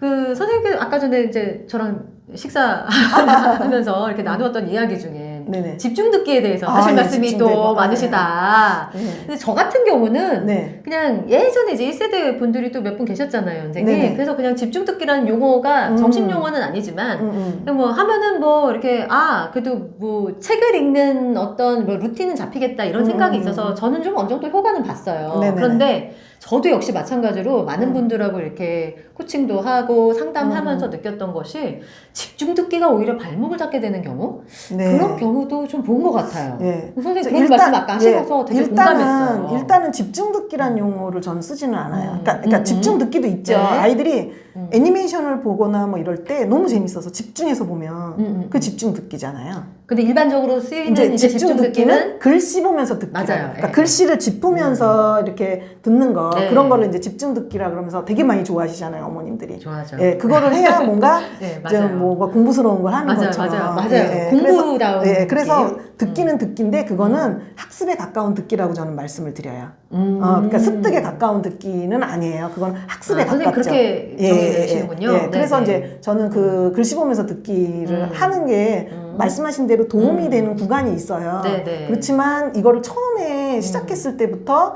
그 선생님께서 아까 전에 이제 저랑 식사하면서 이렇게 나누었던 이야기 중에 네네. 집중 듣기에 대해서 하신 말씀이 또 많으시다. 네. 근데 저 같은 경우는 네. 그냥 예전에 이제 1세대 분들이 또 몇 분 계셨잖아요, 선생님. 네네. 그래서 그냥 집중 듣기라는 용어가 정식 용어는 아니지만 그냥 뭐 하면은 뭐 이렇게 그래도 뭐 책을 읽는 어떤 뭐 루틴은 잡히겠다 이런 생각이 있어서 저는 좀 어느 정도 효과는 봤어요. 네네네. 그런데 저도 역시 마찬가지로 많은 분들하고 이렇게 코칭도 하고 상담하면서 느꼈던 것이 집중 듣기가 오히려 발목을 잡게 되는 경우? 네. 그런 경우도 좀 본 것 같아요. 예. 선생님 그런 말씀 아까 하셔서 되게 공감했어요. 일단은 집중 듣기란 용어를 저는 쓰지는 않아요. 그러니까 집중 듣기도 있죠. 네. 아이들이 애니메이션을 보거나 뭐 이럴 때 너무 재밌어서 집중해서 보면 그 집중 듣기잖아요. 근데 일반적으로 쓰이는 이제 집중 듣기는 글 씹으면서 듣기. 맞아요. 그러니까 글씨를 짚으면서 이렇게 듣는 거 네. 그런 거를 이제 집중 듣기라 그러면서 되게 많이 좋아하시잖아요, 어머님들이. 좋아하죠. 예, 그거를 해야 뭔가 네, 좀 뭐 공부스러운 걸 하는 것처럼. 맞아요. 예, 공부다운. 그래서 듣기는 듣기인데 그거는 학습에 가까운 듣기라고 저는 말씀을 드려요. 그러니까 습득에 가까운 듣기는 아니에요. 그건 학습에 가깝죠. 선생님 그렇게 정의되시는군요. 예. 그래서 이제 저는 그 글씨 보면서 듣기를 하는 게 말씀하신 대로 도움이 되는 구간이 있어요. 네네. 그렇지만 이거를 처음에 시작했을 때부터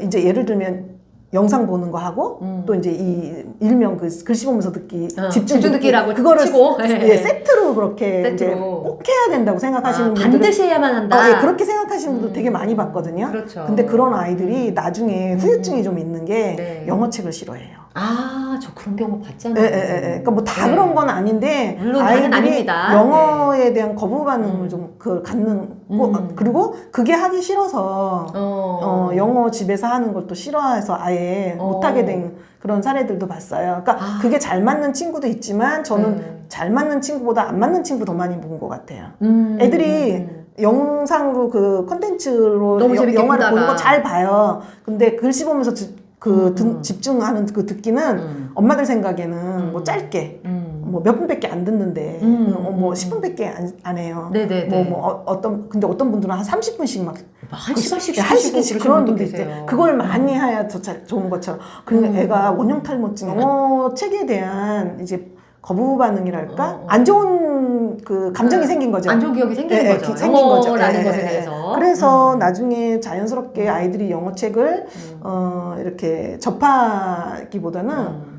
이제 예를 들면 영상 보는 거 하고 또 이제 이 일명 그 글씨 보면서 듣기 집중 듣기라고 그거를 치고 세트로 그렇게 이제 꼭 해야 된다고 생각하시는 분들 반드시 해야만 한다. 그렇게 생각하시는 분들 되게 많이 봤거든요. 그렇죠. 근데 그런 아이들이 나중에 후유증이 좀 있는 게 영어책을 싫어해요. 저 그런 경우 봤잖아요. 그러니까 뭐 다 그런 건 아닌데 물론 아이들이 아닙니다. 영어에 대한 거부 반응을 좀 갖는 그리고 그게 하기 싫어서 영어 집에서 하는 걸 또 싫어해서 아예 못하게 된 그런 사례들도 봤어요. 그러니까 그게 잘 맞는 친구도 있지만 저는 잘 맞는 친구보다 안 맞는 친구 더 많이 본 것 같아요. 애들이 영상으로 그 콘텐츠로 영화를 보는 거 잘 봐요. 근데 글씨 보면서 집중하는 그 듣기는 엄마들 생각에는 뭐 짧게 뭐 몇 분밖에 안 듣는데 뭐 10분밖에 안 해요. 네네네. 근데 어떤 분들은 한 30분씩 막 한 시간씩 그런 분도 있어요. 그걸 많이 해야 더 좋은 것처럼. 그리고 애가 원형 탈모증, 영어 책에 대한 이제 거부 반응이랄까? 안 좋은 그 감정이 생긴 거죠. 안 좋은 기억이 생긴 거죠. 생긴 거죠. 영어라는 것에 대해서. 그래서 나중에 자연스럽게 아이들이 영어책을 이렇게 접하기보다는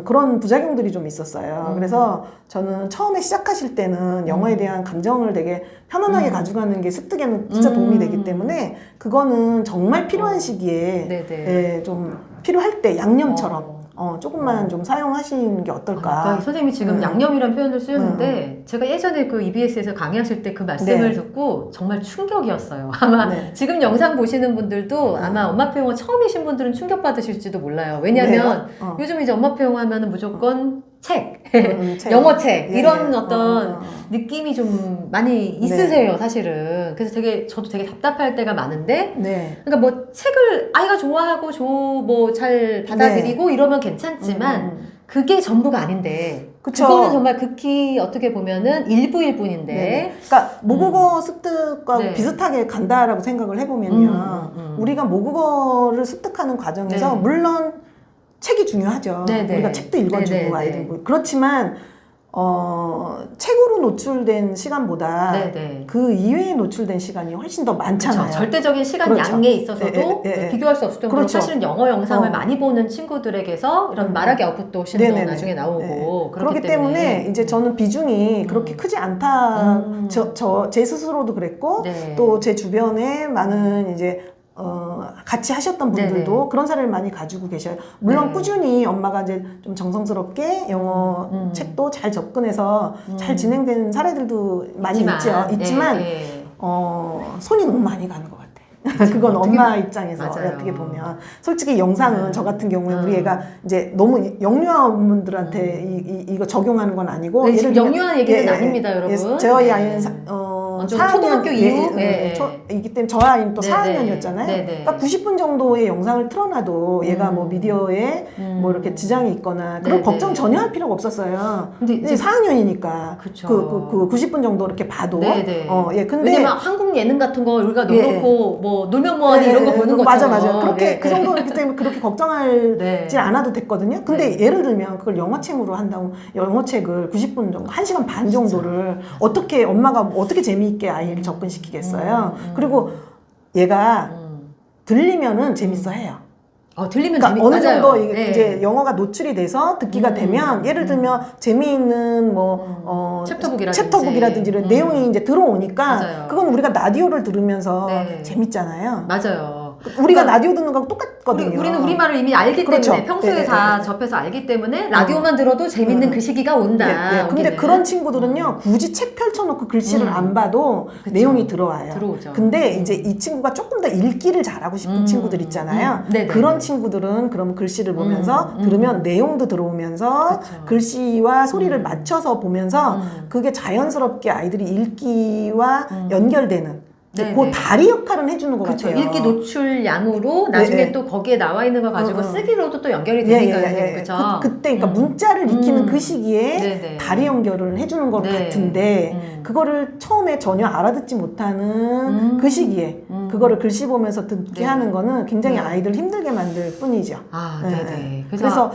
그런 부작용들이 좀 있었어요. 그래서 저는 처음에 시작하실 때는 영어에 대한 감정을 되게 편안하게 가져가는 게 습득에는 진짜 도움이 되기 때문에 그거는 정말 필요한 시기에 좀 필요할 때 양념처럼 조금만 좀 사용하시는 게 어떨까. 그러니까 선생님이 지금 양념이라는 표현을 쓰였는데 제가 예전에 그 EBS에서 강의하실 때 그 말씀을 듣고 정말 충격이었어요. 아마 지금 영상 보시는 분들도 아마 엄마표 영어 처음이신 분들은 충격받으실지도 몰라요. 왜냐하면 요즘 이제 엄마표 영어 하면은 무조건 책, 영어책 이런 어떤 느낌이 좀 많이 있으세요, 사실은. 그래서 저도 되게 답답할 때가 많은데, 그러니까 뭐 책을 아이가 좋아하고 뭐 잘 받아들이고 이러면 괜찮지만 그게 전부가 아닌데. 그쵸. 그거는 정말 극히 어떻게 보면은 일부일 뿐인데. 그러니까 모국어 습득과 비슷하게 간다라고 생각을 해보면요. 우리가 모국어를 습득하는 과정에서 물론 책이 중요하죠. 우리가 책도 읽어주고 아이들 그렇지만 책으로 노출된 시간보다 그 이외에 노출된 시간이 훨씬 더 많잖아요. 그렇죠. 절대적인 시간 양에 있어서도 비교할 수 없을 정도로 사실은 영어 영상을 많이 보는 친구들에게서 이런 말하기 아웃풋도 신도 나중에 나오고 그렇기 때문에 이제 저는 비중이 그렇게 크지 않다. 제 스스로도 그랬고 또 제 주변에 많은 이제 같이 하셨던 분들도 그런 사례를 많이 가지고 계셔요. 물론 꾸준히 엄마가 이제 좀 정성스럽게 영어 책도 잘 접근해서 잘 진행되는 사례들도 많이 있지만 손이 너무 많이 가는 것 같아. 그건 엄마 입장에서 어떻게 보면 솔직히 영상은 저 같은 경우에 우리 애가 이제 너무 영유아 분들한테 이거 적용하는 건 아니고 지금 영유아 얘기는 아닙니다, 여러분. 저희 아이는 좀 초등학교 이후 이기 때문에 저 아이는 또 네네. 4학년이었잖아요. 네네. 그러니까 90분 정도의 영상을 틀어놔도 얘가 뭐 미디어에 뭐 이렇게 지장이 있거나 그런 네네. 걱정 전혀 할 필요가 없었어요. 근데 이제 4학년이니까 그쵸. 그 90분 정도 이렇게 봐도 네네. 예, 근데 왜냐면 한국 예능 같은 거 우리가 넣어놓고 뭐 놀면 뭐하니 이런 거 보는 맞아 것처럼 맞아. 그렇게 네. 그 정도이기 때문에 그렇게 걱정하지 네. 않아도 됐거든요. 근데 예를 들면 그걸 영어책으로 한다고 영어책을 90분 정도, 1시간 반 정도를 어떻게 엄마가 어떻게 재미있게 아이를 접근시키겠어요. 그리고 얘가 들리면은 재밌어 해요. 들리면 그러니까 어느 맞아요. 정도 네. 이제 영어가 노출이 돼서 듣기가 되면 예를 들면 재미있는 챕터북이라든지 이런 내용이 이제 들어오니까 맞아요. 그건 우리가 라디오를 들으면서 네. 재밌잖아요. 맞아요. 우리가 라디오 듣는 거하고 똑같거든요. 우리는 우리말을 이미 알기 그렇죠. 때문에 평소에 다 접해서 알기 때문에 라디오만 들어도 재밌는 그 시기가 온다. 근데 오기는. 그런 친구들은요 굳이 책 펼쳐놓고 글씨를 안 봐도 그쵸. 내용이 들어와요. 들어오죠. 근데 이제 이 친구가 조금 더 읽기를 잘하고 싶은 친구들 있잖아요. 그런 친구들은 그럼 글씨를 보면서 들으면 내용도 들어오면서 그쵸. 글씨와 소리를 맞춰서 보면서 그게 자연스럽게 아이들이 읽기와 연결되는 그 다리 역할은 해주는 것 그쵸. 같아요. 읽기 노출량으로 나중에 또 거기에 나와 있는 걸 가지고 쓰기로도 또 연결이 되니까요. 그쵸? 그때 그러니까 문자를 익히는 그 시기에 네네. 다리 연결을 해주는 것 같은데 그거를 처음에 전혀 알아듣지 못하는 그 시기에 그거를 글씨 보면서 듣게 하는 거는 굉장히 아이들 힘들게 만들 뿐이죠. 네네. 그래서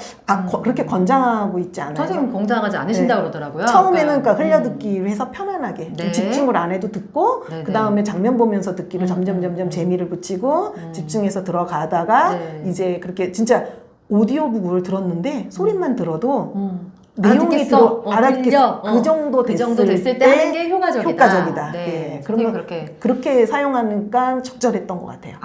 그렇게 권장하고 있지 않아요. 선생님 권장하지 않으신다고 그러더라고요. 처음에는 그러니까 흘려듣기로 해서 편안하게 네. 집중을 안 해도 듣고 네네. 그 다음에 장면 보면서 듣기를 점점 재미를 붙이고 집중해서 들어가다가 이제 그렇게 진짜 오디오북을 들었는데 소리만 들어도 내용이 알아듣겠어. 그 정도 됐을 때 하는 게 효과적이다. 네. 그러면 그렇게 사용하니까 적절했던 것 같아요.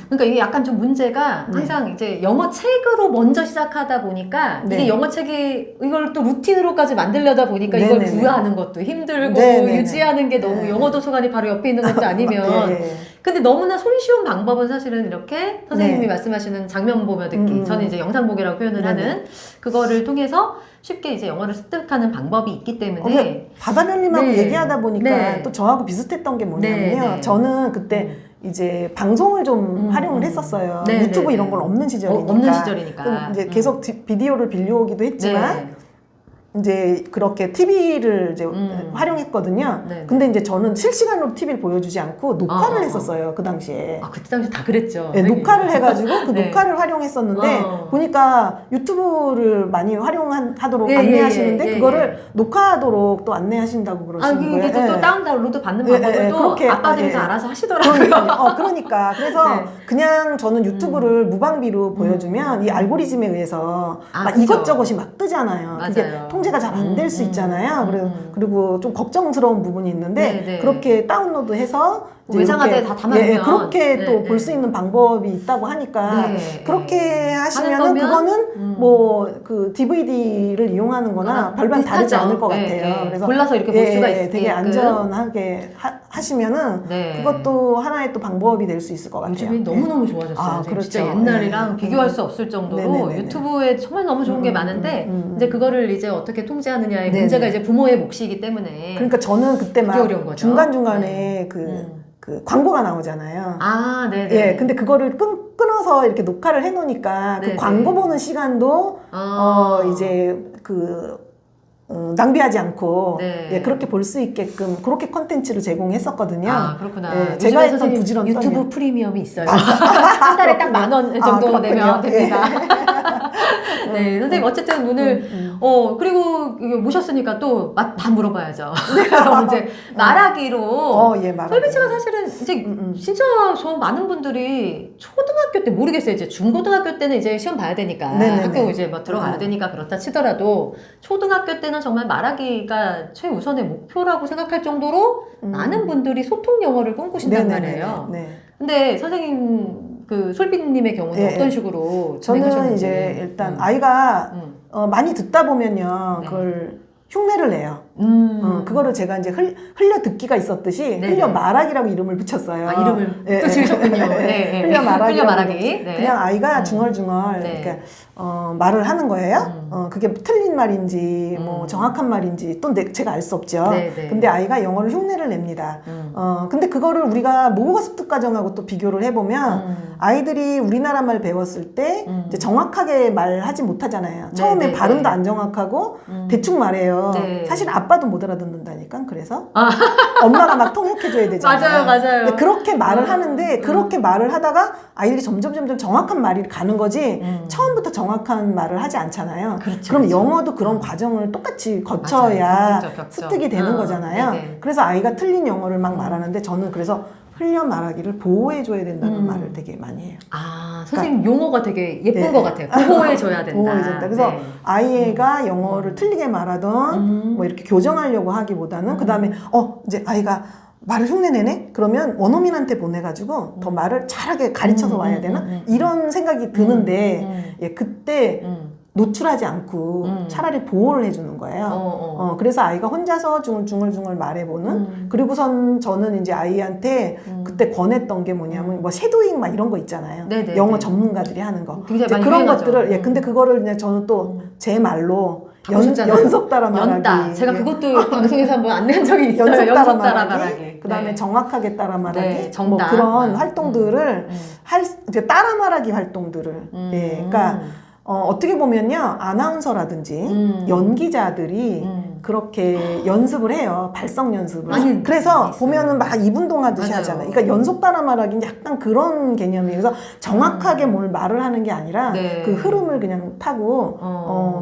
그러니까 이게 약간 좀 문제가 항상 이제 영어 책으로 먼저 시작하다 보니까 이게 영어 책이 이걸 또 루틴으로까지 만들려다 보니까 이걸 구하는 것도 힘들고 유지하는 게 너무 영어 도서관이 바로 옆에 있는 것도 아니면 근데 너무나 손쉬운 방법은 사실은 이렇게 선생님이 말씀하시는 장면 보며 듣기 저는 이제 영상 보기라고 표현을 하는 그거를 통해서 쉽게 이제 영어를 습득하는 방법이 있기 때문에 바다별님하고 얘기하다 보니까 또 저하고 비슷했던 게 뭐냐면요. 저는 그때 이제 방송을 좀 활용을 했었어요. 유튜브 이런 건 없는 시절이니까. 이제 계속 비디오를 빌려오기도 했지만 이제 그렇게 TV를 이제 활용했거든요. 근데 이제 저는 실시간으로 TV를 보여주지 않고 녹화를 했었어요. 그 당시에. 그때 당시 다 그랬죠. 네, 녹화를 해가지고 그 녹화를 활용했었는데 보니까 유튜브를 많이 활용하도록 안내하시는데 그거를 녹화하도록 또 안내하신다고 그러시는 거예요. 이게 또 다운로드 받는 방법을 또 아빠들이 다 알아서 하시더라고요. 그러니까 그래서 그냥 저는 유튜브를 무방비로 보여주면 이 알고리즘에 의해서 막 이것저것이 막 뜨잖아요. 그게 통제가 잘 안 될 수 있잖아요. 그리고 좀 걱정스러운 부분이 있는데 그렇게 다운로드해서 외장하드에 다 담아놓으면 그렇게 또 볼 수 있는 방법이 있다고 하니까 그렇게 하시면은 그거는 뭐 그 DVD를 이용하는 거나 별반 다르지 않을 것 같아요. 그래서 골라서 이렇게 볼 수가 있게 되게 안전하게 하시면은 그것도 하나의 또 방법이 될 수 있을 것 같아요. 요즘에 너무너무 좋아졌어요. 그렇죠. 진짜 옛날이랑 비교할 수 없을 정도로 유튜브에 정말 너무 좋은 게 많은데 이제 그거를 이제 어떻게 통제하느냐의 문제가 이제 부모의 몫이기 때문에 그러니까 저는 그때 막 중간중간에 그 광고가 나오잖아요. 네네. 근데 그거를 끊어서 이렇게 녹화를 해놓으니까 그 광고 보는 시간도 이제 낭비하지 않고 그렇게 볼 수 있게끔 그렇게 컨텐츠를 제공했었거든요. 그렇구나. 제가 했던 부지런 유튜브 프리미엄이 있어요. 한 달에 딱 10,000원 정도 내면 됩니다. 네, 선생님 어쨌든 오늘 그리고 모셨으니까 또 다 물어봐야죠. 그럼 이제 말하기로 솔비치가 사실은 이제 진짜 저 많은 분들이 초등학교 때 모르겠어요. 이제 중고등학교 때는 이제 시험 봐야 되니까 학교 이제 막 들어가야 되니까 그렇다 치더라도 초등학교 때는 정말 말하기가 최우선의 목표라고 생각할 정도로 많은 분들이 소통 영어를 꿈꾸신단 말이에요. 근데 선생님 그 솔비님의 경우는 어떤 식으로 저는 이제 일단 아이가 많이 듣다 보면요 그걸 흉내를 내요. 그거를 제가 이제 흘려 듣기가 있었듯이 네네. 흘려 말하기라고 이름을 붙였어요. 아, 이름을 또 지으셨군요. 네. 흘려 말하기. 흘려 말하기. 네. 그냥 아이가 중얼중얼 네. 이렇게 말을 하는 거예요. 그게 틀린 말인지 뭐 정확한 말인지 또 제가 알 수 없죠. 네네. 근데 아이가 영어를 흉내를 냅니다. 근데 그거를 우리가 모국어 습득 과정하고 또 비교를 해보면 아이들이 우리나라 말 배웠을 때 이제 정확하게 말하지 못하잖아요. 처음에 네네네. 발음도 안 정확하고 대충 말해요. 네. 사실 아빠도 못 알아듣는다니까. 그래서 엄마가 막 통역해줘야 되잖아요. 맞아요. 근데 그렇게 말을 하는데 그렇게 말을 하다가 아이들이 점점 정확한 말이 가는 거지 처음부터 정확한 말을 하지 않잖아요. 그렇죠, 그럼 그렇죠. 영어도 그런 과정을 똑같이 거쳐야 겪죠. 습득이 되는 거잖아요. 네네. 그래서 아이가 틀린 영어를 막 말하는데 저는 그래서 흘려 말하기를 보호해줘야 된다는 말을 되게 많이 해요. 아, 선생님 용어가 되게 예쁜 네. 것 같아요. 보호해줘야 된다. 보호해준다. 그래서 네. 아이가 영어를 틀리게 말하던 뭐 이렇게 교정하려고 하기보다는 그 다음에 이제 아이가 말을 흉내내네? 그러면 원어민한테 보내가지고 더 말을 잘하게 가르쳐서 와야 되나? 이런 생각이 드는데 예, 그때 노출하지 않고 차라리 보호를 해주는 거예요. 그래서 아이가 혼자서 중얼중얼 말해보는 그리고선 저는 이제 아이한테 그때 권했던 게 뭐냐면 뭐 쉐도잉 막 이런 거 있잖아요. 네네네. 영어 전문가들이 하는 거. 굉장히 이제 많이 그런 유행하죠. 것들을 근데 그거를 그냥 저는 또 제 말로 바꾸셨잖아요. 연속 따라 말하기. 연따. 제가 예. 그것도 방송에서 한번 안내한 적이 있어요. 연속 따라 말하기. 그다음에 네. 정확하게 따라 말하기. 네, 뭐 정답. 그런 활동들을 이제 따라 말하기 활동들을. 예. 그러니까 어떻게 보면요. 아나운서라든지 연기자들이 그렇게 연습을 해요. 발성 연습을. 많이 그래서 있어요. 보면은 막 입운동 하듯이 맞아요. 하잖아요. 그러니까 연속 따라 말하기는 약간 그런 개념이에요. 그래서 정확하게 뭘 말을 하는 게 아니라 네. 그 흐름을 그냥 타고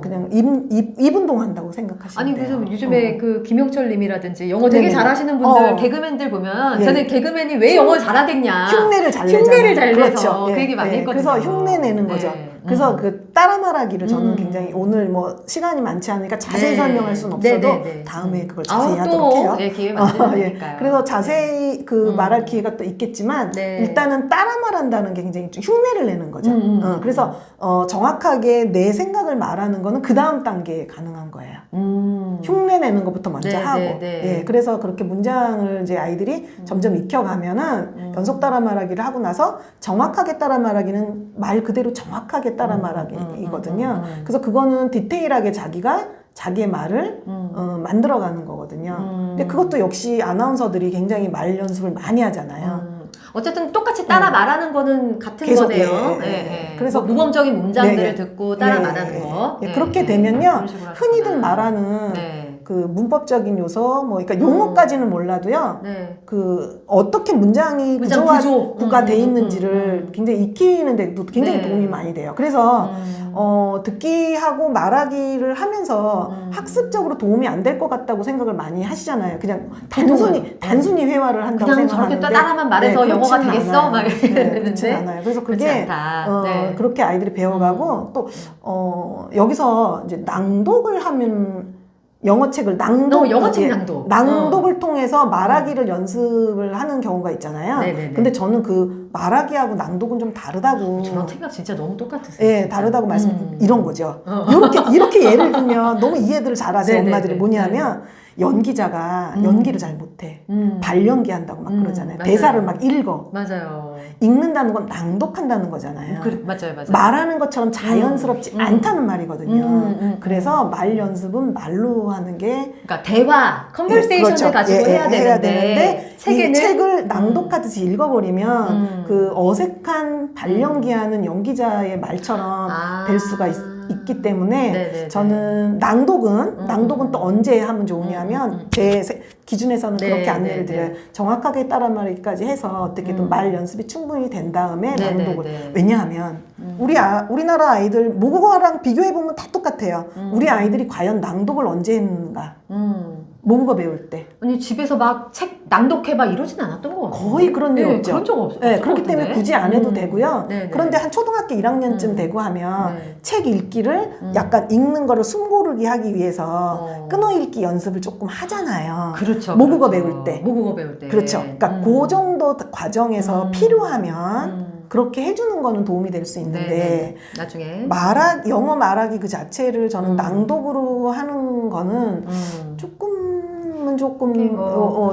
그냥 입운동 한다고 생각하시면 아니 돼요. 그래서 요즘에 그 김영철 님이라든지 영어 되게 네네. 잘하시는 분들 어. 개그맨들 보면 예. 저는 개그맨이 왜 영어 잘하겠냐 흉내를 잘 내잖아요. 흉내를 잘 내서 그렇죠. 그 예, 얘기 많이 예. 했거든요. 그래서 흉내 내는 네. 거죠. 그래서 그 따라 말하기를 저는 굉장히 오늘 뭐 시간이 많지 않으니까 자세히 네. 설명할 수는 없어도 네네네. 다음에 그걸 자세히 아, 하도록 해요. 또 기회 만들면 예. 되니까요. 그래서 자세히 그 말할 기회가 또 있겠지만 네. 일단은 따라 말한다는 게 굉장히 좀 흉내를 내는 거죠. 그래서 정확하게 내 생각을 말하는 거는 그 다음 단계에 가능한 거예요. 흉내 내는 것부터 먼저 네, 하고. 네, 네. 예, 그래서 그렇게 문장을 이제 아이들이 점점 익혀가면은 연속 따라 말하기를 하고 나서 정확하게 따라 말하기는 말 그대로 정확하게 따라 말하기이거든요. 그래서 그거는 디테일하게 자기의 말을 만들어가는 거거든요. 근데 그것도 역시 아나운서들이 굉장히 말 연습을 많이 하잖아요. 어쨌든 똑같이 따라 말하는 거는 같은 계속, 거네요. 예, 예, 예. 그래서 그래서 모범적인 문장들을 네, 네. 듣고 따라 네, 말하는 네, 거. 네. 네, 그렇게 네. 되면요, 그런 식으로 흔히들 하시구나. 말하는 네. 그 문법적인 요소, 뭐, 그러니까 용어까지는 몰라도요. 네. 그 어떻게 문장이 문장 구조가 돼 있는지를 굉장히 익히는데도 굉장히 네. 도움이 많이 돼요. 그래서 듣기하고 말하기를 하면서 학습적으로 도움이 안 될 것 같다고 생각을 많이 하시잖아요. 그냥 단순히 회화를 한다고 그냥 생각하는데 저렇게 따라만 말해서 네, 영어가 그렇지는 되겠어? 않아요. 막 네, 이랬는데 그렇지는 않아요. 그래서 그렇지 그게 않다. 네. 그렇게 아이들이 배워가고 또 여기서 이제 낭독을 하면 영어책을 영어책 낭독. 낭독을 통해서 말하기를 연습을 하는 경우가 있잖아요. 네네네. 근데 저는 그 말하기하고 낭독은 좀 다르다고. 저랑 생각 진짜 너무 똑같으세요. 예, 진짜. 다르다고 이런 거죠. 이렇게 예를 들면 너무 이해들을 잘하세요. 네네네. 엄마들이 뭐냐면 연기자가 연기를 잘 못해. 발연기 한다고 막 그러잖아요. 맞아요. 대사를 막 읽어. 맞아요. 읽는다는 건 낭독한다는 거잖아요. 맞아요. 말하는 것처럼 자연스럽지 않다는 말이거든요. 그래서 말 연습은 말로 하는 게 그러니까 대화, 컨버세이션을 그렇죠. 가지고 해야 되는데 이 책을 낭독하듯이 읽어버리면 그 어색한 발연기하는 연기자의 말처럼 될 수가 있기 때문에 네네네. 저는 낭독은 또 언제 하면 좋으냐면 제 기준에서는 네, 그렇게 안내를 네, 드려요. 정확하게 따라 말하기까지 해서 어떻게든 말 연습이 충분히 된 다음에 네, 낭독을. 네, 네. 왜냐하면 우리나라 아이들 모국어랑 비교해보면 다 똑같아요. 우리 아이들이 과연 낭독을 언제 했는가. 모국어 배울 때. 아니 집에서 막 책 낭독해봐 이러진 않았던 것 같아요. 거의 그런 일 네, 없죠. 그런 적 없어요. 네, 그렇기 때문에 굳이 안 해도 되고요. 네, 네. 그런데 한 초등학교 1학년쯤 되고 하면 네. 책 읽기를 약간 읽는 거를 숨고르기 하기 위해서 끊어읽기 연습을 조금 하잖아요. 그렇죠. 모국어 그렇죠. 배울 때. 모국어 배울 때. 그렇죠. 그러니까 그 정도 과정에서 필요하면 그렇게 해주는 거는 도움이 될 수 있는데 네네. 나중에 영어 말하기 그 자체를 저는 낭독으로 하는 거는 조금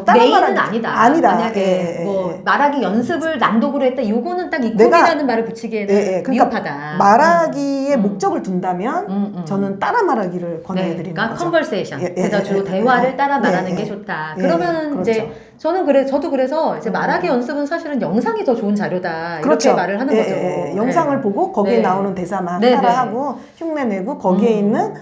다른 메인은 아니다. 만약에 예, 뭐 말하기 연습을 낭독으로 했다. 이거는 딱 이콕이라는 말을 붙이기에는 그러니까 미흡하다. 말하기에 목적을 둔다면 저는 따라 말하기를 권해드리는 그러니까 거죠. 컨버세이션. 그래서 주로 대화를 따라 말하는 게 좋다. 그러면 그렇죠. 이제 저도 그래서 이제 말하기 연습은 사실은 영상이 더 좋은 자료다. 그렇죠. 이렇게 말을 하는 거죠. 영상을 보고 거기에 나오는 대사만 따라하고 흉내내고 거기에 있는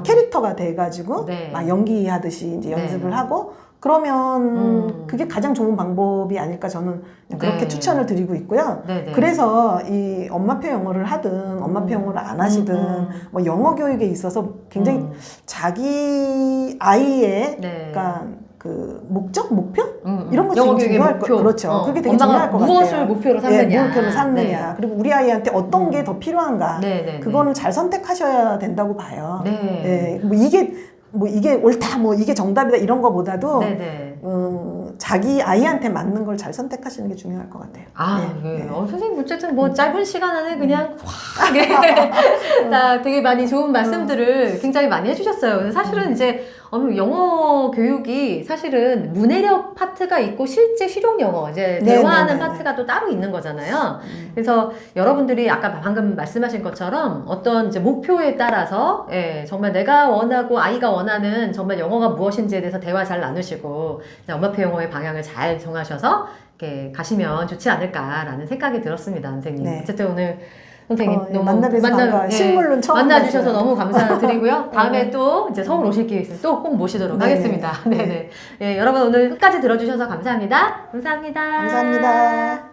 캐릭터가 돼가지고 막 연기하듯이 이제 연습을 하고 그러면 그게 가장 좋은 방법이 아닐까 저는 그렇게 추천을 드리고 있고요. 그래서 이 엄마표 영어를 하든 엄마표 영어를 안 하시든 뭐 영어 교육에 있어서 굉장히 자기 아이의 그러니까 그 목표 이런 거 되게 중요할 거 그렇죠. 그게 되게 중요할 것 같아요. 무엇을 목표로 삼느냐, 목표로 삼느냐. 그리고 우리 아이한테 어떤 게 더 필요한가. 그거는 잘 선택하셔야 된다고 봐요. 뭐 이게 옳다, 뭐 이게 정답이다 이런 거보다도 자기 아이한테 맞는 걸 잘 선택하시는 게 중요할 것 같아요. 선생님 어쨌든 뭐 짧은 시간 안에 그냥 확 되게 많이 좋은 말씀들을 굉장히 많이 해주셨어요. 그래서 사실은 이제 영어 교육이 사실은 문해력 파트가 있고 실제 실용 영어 이제 대화하는 파트가 또 따로 있는 거잖아요. 그래서 여러분들이 아까 방금 말씀하신 것처럼 어떤 이제 목표에 따라서 정말 내가 원하고 아이가 원하는 정말 영어가 무엇인지에 대해서 대화 잘 나누시고 엄마표 영어의 방향을 잘 정하셔서 이렇게 가시면 좋지 않을까라는 생각이 들었습니다, 선생님. 어쨌든 오늘 선생님 너무 실물로 처음 만나주셔서 너무 감사드리고요. 다음에 또 이제 서울 오실 기회 있으면 또 꼭 모시도록 하겠습니다. 여러분 오늘 끝까지 들어주셔서 감사합니다. 감사합니다. 감사합니다.